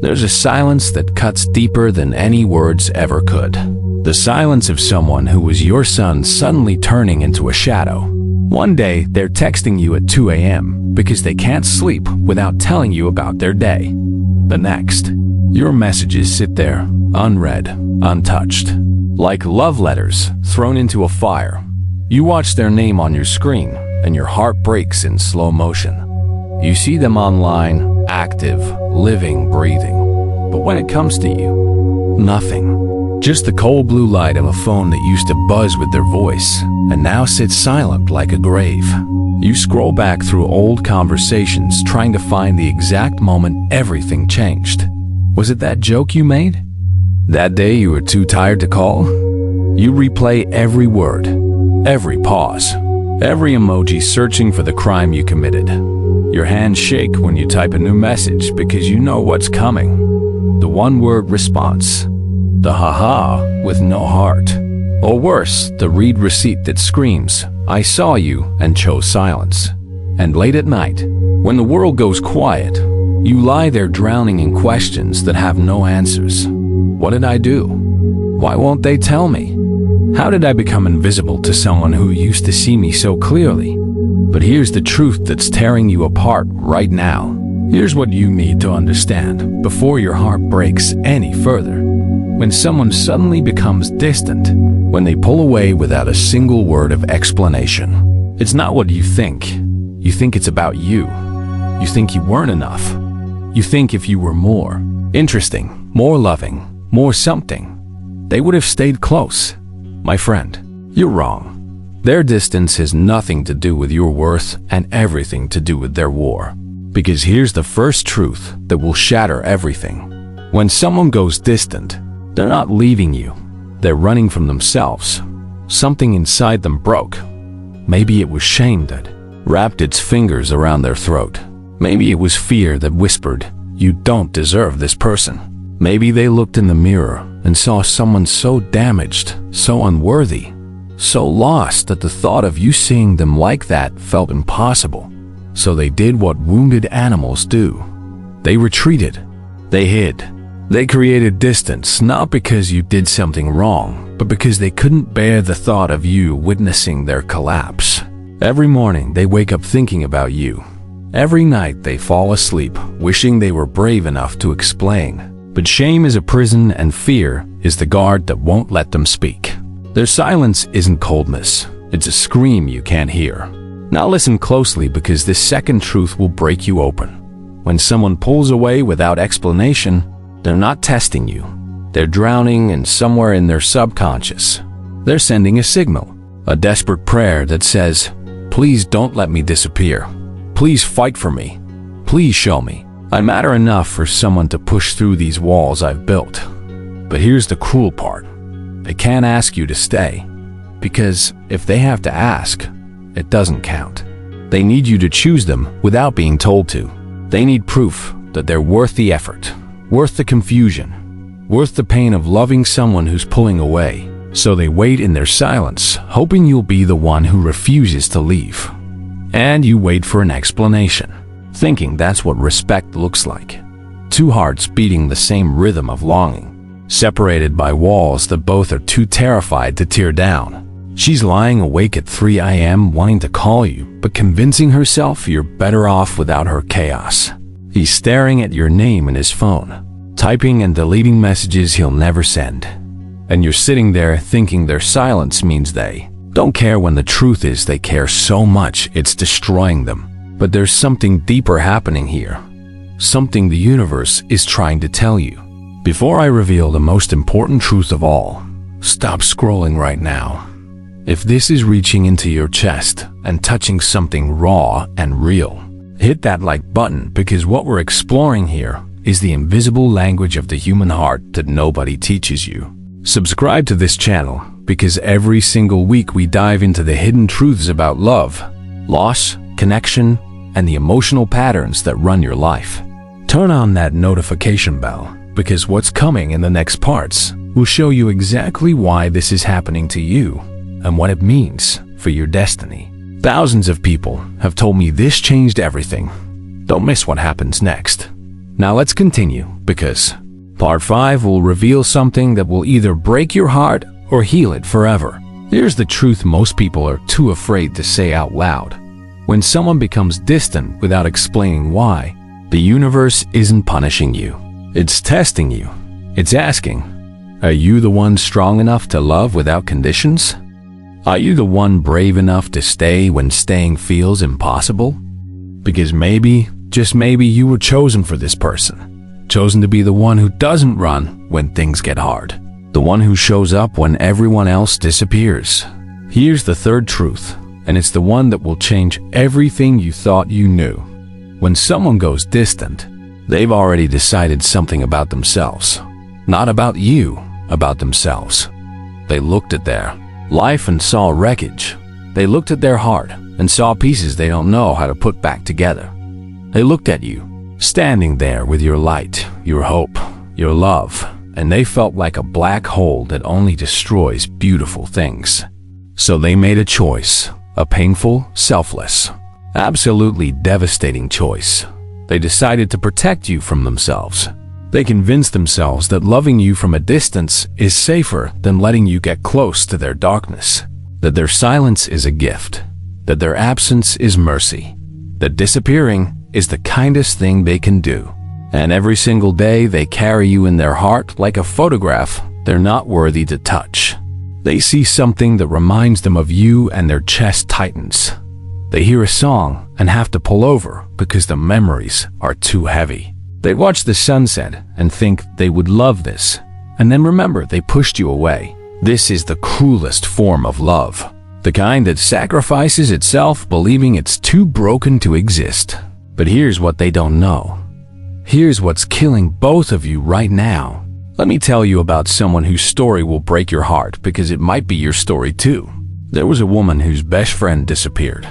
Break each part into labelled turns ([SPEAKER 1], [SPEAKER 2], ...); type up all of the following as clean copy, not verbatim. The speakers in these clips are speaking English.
[SPEAKER 1] There's a silence that cuts deeper than any words ever could. The silence of someone who was your son suddenly turning into a shadow. One day, they're texting you at 2 a.m. because they can't sleep without telling you about their day. The next, your messages sit there, unread, untouched, like love letters thrown into a fire. You watch their name on your screen, and your heart breaks in slow motion. You see them online, active, living, breathing. But when it comes to you, nothing. Just the cold blue light of a phone that used to buzz with their voice, and now sits silent like a grave. You scroll back through old conversations trying to find the exact moment everything changed. Was it that joke you made? That day you were too tired to call? You replay every word, every pause, every emoji searching for the crime you committed. Your hands shake when you type a new message because you know what's coming. The one-word response. The haha with no heart. Or worse, the read receipt that screams, "I saw you," and chose silence. And late at night, when the world goes quiet, you lie there drowning in questions that have no answers. What did I do? Why won't they tell me? How did I become invisible to someone who used to see me so clearly? But here's the truth that's tearing you apart right now. Here's what you need to understand before your heart breaks any further. When someone suddenly becomes distant, when they pull away without a single word of explanation, it's not what you think. You think it's about you. You think you weren't enough. You think if you were more interesting, more loving, more something, they would have stayed close. My friend, you're wrong. Their distance has nothing to do with your worth and everything to do with their war. Because here's the first truth that will shatter everything. When someone goes distant, they're not leaving you. They're running from themselves. Something inside them broke. Maybe it was shame that wrapped its fingers around their throat. Maybe it was fear that whispered, "You don't deserve this person." Maybe they looked in the mirror and saw someone so damaged, so unworthy, so lost that the thought of you seeing them like that felt impossible. So they did what wounded animals do. They retreated. They hid. They created distance, not because you did something wrong, but because they couldn't bear the thought of you witnessing their collapse. Every morning they wake up thinking about you. Every night they fall asleep wishing they were brave enough to explain. But shame is a prison and fear is the guard that won't let them speak. Their silence isn't coldness. It's a scream you can't hear. Now listen closely because this second truth will break you open. When someone pulls away without explanation, they're not testing you. They're drowning in somewhere in their subconscious. They're sending a signal, a desperate prayer that says, "Please don't let me disappear. Please fight for me. Please show me I matter enough for someone to push through these walls I've built." But here's the cruel part. They can't ask you to stay, because if they have to ask, it doesn't count. They need you to choose them without being told to. They need proof that they're worth the effort, worth the confusion, worth the pain of loving someone who's pulling away. So they wait in their silence, hoping you'll be the one who refuses to leave. And you wait for an explanation, thinking that's what respect looks like. Two hearts beating the same rhythm of longing, separated by walls that both are too terrified to tear down. She's lying awake at 3 a.m. wanting to call you, but convincing herself you're better off without her chaos. He's staring at your name in his phone, typing and deleting messages he'll never send. And you're sitting there thinking their silence means they don't care, when the truth is they care so much it's destroying them. But there's something deeper happening here. Something the universe is trying to tell you. Before I reveal the most important truth of all, stop scrolling right now. If this is reaching into your chest and touching something raw and real, hit that like button, because what we're exploring here is the invisible language of the human heart that nobody teaches you. Subscribe to this channel because every single week we dive into the hidden truths about love, loss, connection, and the emotional patterns that run your life. Turn on that notification bell, because what's coming in the next parts will show you exactly why this is happening to you and what it means for your destiny. Thousands of people have told me this changed everything. Don't miss what happens next. Now let's continue, because part 5 will reveal something that will either break your heart or heal it forever. Here's the truth most people are too afraid to say out loud. When someone becomes distant without explaining why, the universe isn't punishing you. It's testing you. It's asking, are you the one strong enough to love without conditions? Are you the one brave enough to stay when staying feels impossible? Because maybe, just maybe, you were chosen for this person. Chosen to be the one who doesn't run when things get hard. The one who shows up when everyone else disappears. Here's the third truth, and it's the one that will change everything you thought you knew. When someone goes distant, they've already decided something about themselves. Not about you, about themselves. They looked at their life and saw wreckage. They looked at their heart and saw pieces they don't know how to put back together. They looked at you, standing there with your light, your hope, your love, and they felt like a black hole that only destroys beautiful things. So they made a choice, a painful, selfless, absolutely devastating choice. They decided to protect you from themselves. They convinced themselves that loving you from a distance is safer than letting you get close to their darkness, that their silence is a gift, that their absence is mercy, that disappearing is the kindest thing they can do. And every single day they carry you in their heart like a photograph they're not worthy to touch. They see something that reminds them of you and their chest tightens. They hear a song and have to pull over because the memories are too heavy. They watch the sunset and think they would love this, and then remember they pushed you away. This is the cruelest form of love, the kind that sacrifices itself believing it's too broken to exist. But here's what they don't know. Here's what's killing both of you right now. Let me tell you about someone whose story will break your heart because it might be your story too. There was a woman whose best friend disappeared.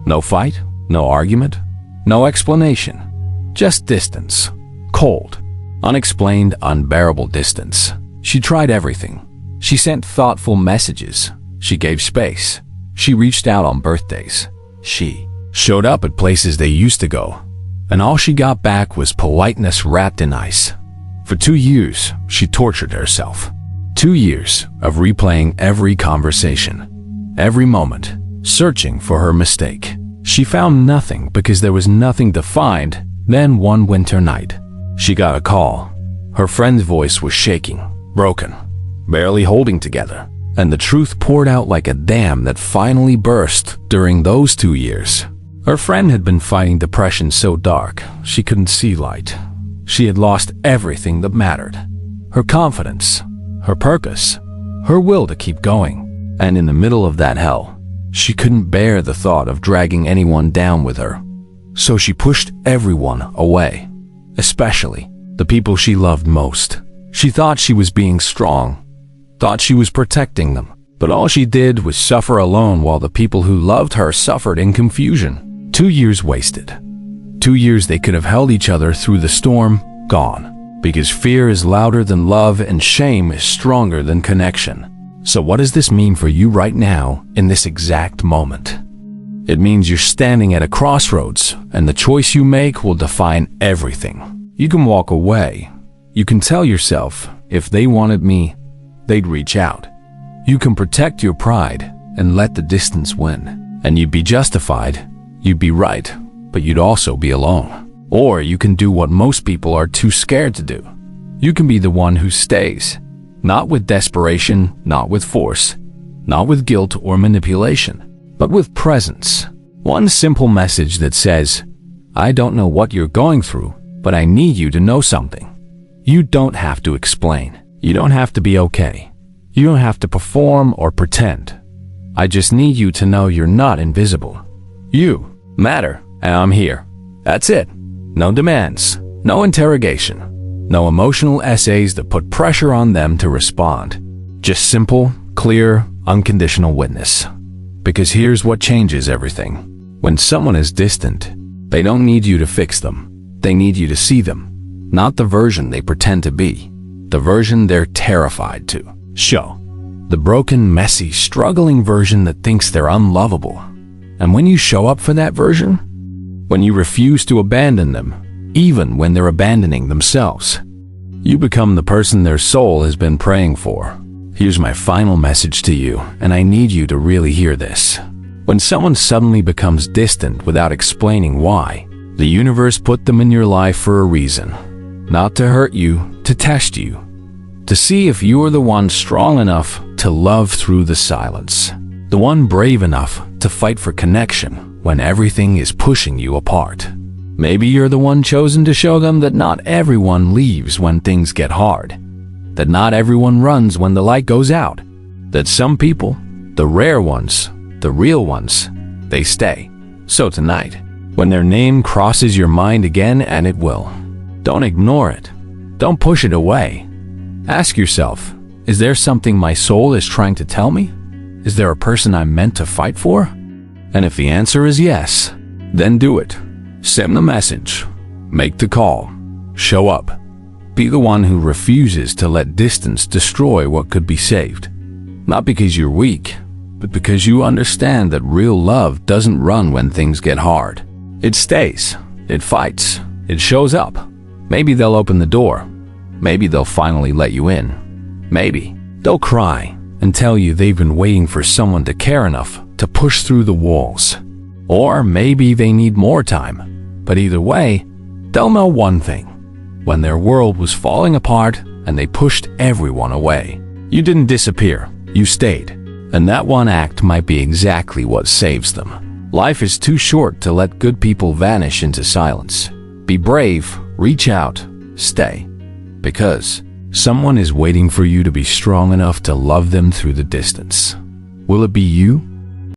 [SPEAKER 1] No fight, no argument, no explanation. Just distance. Cold, unexplained, unbearable distance. She tried everything. She sent thoughtful messages. She gave space. She reached out on birthdays. She showed up at places they used to go. And all she got back was politeness wrapped in ice. For 2 years, she tortured herself. 2 years of replaying every conversation, every moment, searching for her mistake. She found nothing because there was nothing to find. Then one winter night, she got a call. Her friend's voice was shaking, broken, barely holding together. And the truth poured out like a dam that finally burst during those 2 years. Her friend had been fighting depression so dark, she couldn't see light. She had lost everything that mattered. Her confidence, her purpose, her will to keep going. And in the middle of that hell, she couldn't bear the thought of dragging anyone down with her. So she pushed everyone away, especially the people she loved most. She thought she was being strong, thought she was protecting them. But all she did was suffer alone while the people who loved her suffered in confusion. 2 years wasted. 2 years they could have held each other through the storm, gone. Because fear is louder than love and shame is stronger than connection. So what does this mean for you right now in this exact moment? It means you're standing at a crossroads and the choice you make will define everything. You can walk away. You can tell yourself, if they wanted me, they'd reach out. You can protect your pride and let the distance win. And you'd be justified. You'd be right, but you'd also be alone. Or you can do what most people are too scared to do. You can be the one who stays. Not with desperation, not with force, not with guilt or manipulation, but with presence. One simple message that says, I don't know what you're going through, but I need you to know something. You don't have to explain. You don't have to be okay. You don't have to perform or pretend. I just need you to know you're not invisible. You matter, and I'm here. That's it. No demands, no interrogation, no emotional essays that put pressure on them to respond. Just simple, clear, unconditional witness. Because here's what changes everything. When someone is distant, they don't need you to fix them. They need you to see them. Not the version they pretend to be. The version they're terrified to show. The broken, messy, struggling version that thinks they're unlovable. And when you show up for that version, when you refuse to abandon them, even when they're abandoning themselves. You become the person their soul has been praying for. Here's my final message to you, and I need you to really hear this. When someone suddenly becomes distant without explaining why, the universe put them in your life for a reason. Not to hurt you, to test you. To see if you're the one strong enough to love through the silence. The one brave enough to fight for connection when everything is pushing you apart. Maybe you're the one chosen to show them that not everyone leaves when things get hard. That not everyone runs when the light goes out. That some people, the rare ones, the real ones, they stay. So tonight, when their name crosses your mind again, and it will, don't ignore it. Don't push it away. Ask yourself, is there something my soul is trying to tell me? Is there a person I'm meant to fight for? And if the answer is yes, then do it. Send the message. Make the call. Show up. Be the one who refuses to let distance destroy what could be saved. Not because you're weak, but because you understand that real love doesn't run when things get hard. It stays. It fights. It shows up. Maybe they'll open the door. Maybe they'll finally let you in. Maybe they'll cry and tell you they've been waiting for someone to care enough to push through the walls. Or maybe they need more time. But either way, they'll know one thing. When their world was falling apart and they pushed everyone away, you didn't disappear, you stayed. And that one act might be exactly what saves them. Life is too short to let good people vanish into silence. Be brave, reach out, stay. Because someone is waiting for you to be strong enough to love them through the distance. Will it be you?